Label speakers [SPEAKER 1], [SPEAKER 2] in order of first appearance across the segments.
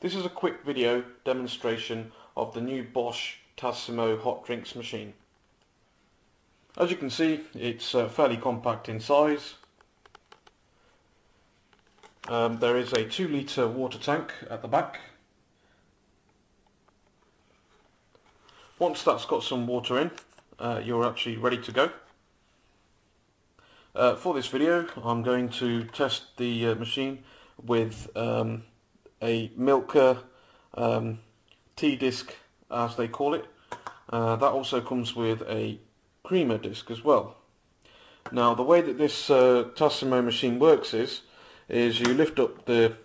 [SPEAKER 1] This is a quick video demonstration of the new Bosch Tassimo hot drinks machine. As you can see, it's fairly compact in size. There is a 2-litre water tank at the back. Once that's got some water in, you're actually ready to go. For this video, I'm going to test the machine with a Milka tea disc, as they call it. That also comes with a creamer disc as well. Now, the way that this Tassimo machine works is you lift up the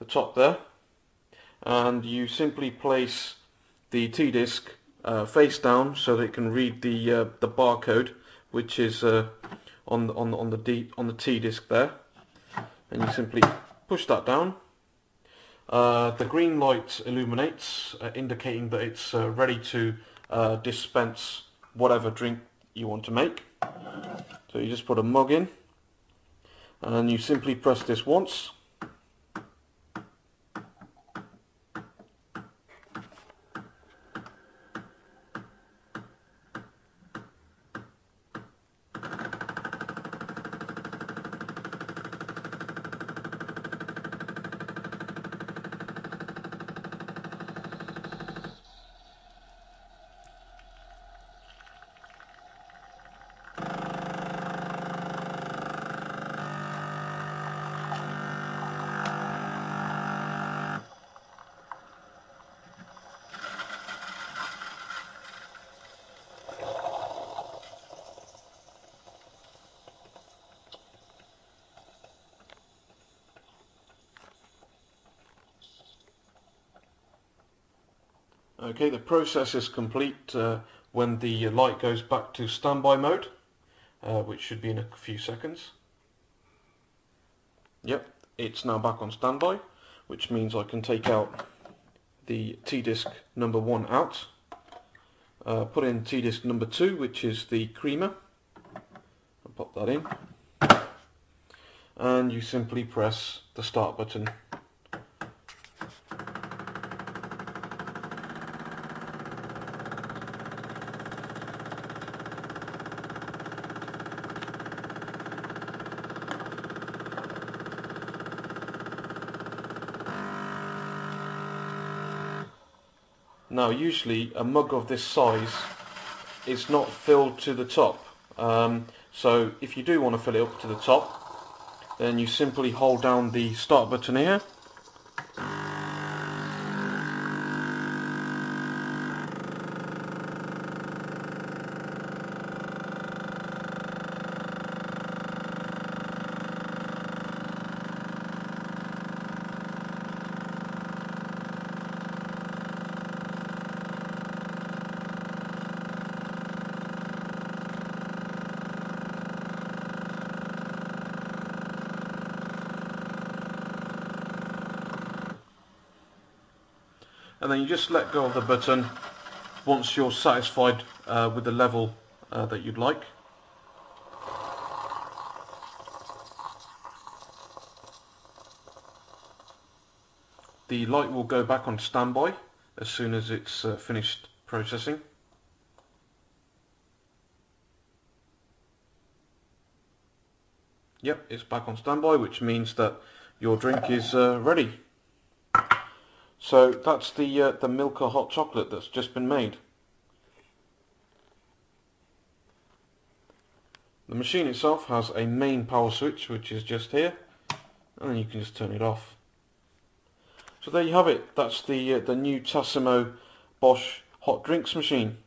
[SPEAKER 1] top there, and you simply place the tea disc face down so that it can read the barcode, which is on the tea disc there, and you simply push that down. The green light illuminates, indicating that it's ready to dispense whatever drink you want to make. So you just put a mug in, and you simply press this once. Okay, the process is complete when the light goes back to standby mode, which should be in a few seconds. Yep, it's now back on standby, which means I can take out the tea disc number 1 out, put in tea disc number 2, which is the creamer, and pop that in, and you simply press the start button. Now, usually a mug of this size is not filled to the top, so if you do want to fill it up to the top, then you simply hold down the start button here, and then you just let go of the button once you're satisfied with the level that you'd like. The light will go back on standby as soon as it's finished processing. Yep, it's back on standby, which means that your drink is ready. So that's the Milka hot chocolate that's just been made. The machine itself has a main power switch, which is just here, and then you can just turn it off. So there you have it. That's the new Tassimo Bosch hot drinks machine.